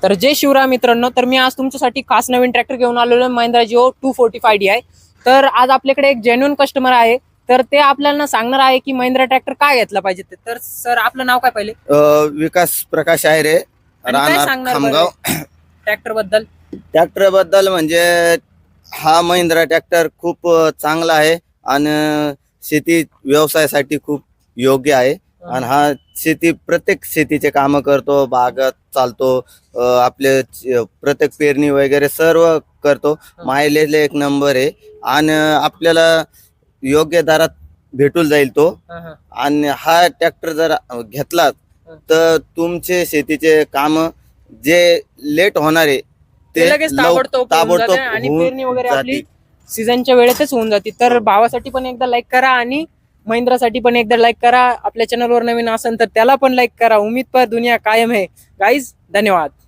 तर जय शिवराय मित्रांनो, तर मी आज तुमच्यासाठी खास नवीन ट्रॅक्टर घेऊन आलेलो आहे, महिंद्रा जिओ 245 DI. तर आज आपल्याकडे एक जेन्युइन कस्टमर आहे, तर ते आपल्याला सांगणार आहे की महिंद्रा ट्रॅक्टर काय घेतला पाहिजे ते. तर सर, आपलं नाव काय पहिले विकास प्रकाश आहे रे, आणि काय राहणार सांगणार खामगाव. ट्रॅक्टर बद्दल? ट्रॅक्टर बद्दल म्हणजे हा महिंद्रा ट्रॅक्टर खूप चांगला आहे आणि शेती व्यवसायासाठी खूप योग्य आहे. आणि हा प्रत्येक शेतीचे काम करतो, बागत चालतो, आपले प्रत्येक पेरणी वगैरे सर्व करतो. मायलेज एक नंबर आहे आणि आपल्याला योग्य दरात भेटून जाईल तो. आणि हा ट्रॅक्टर जर घेतला तर तुमचे शेतीचे काम जे लेट होणार आहे ते लगेच ताबडतोब आणि पेरणी वगैरे आपली सीझनच्या वेळेतच होऊन जाते. तर भावासाठी पण एकदा लाईक करा आणि महिंद्रासाठी पण एकदा लाईक करा. आपल्या चॅनलवर नवीन असेल तर त्याला पण लाईक करा. उम्मीद पर दुनिया कायम है गाईज. धन्यवाद.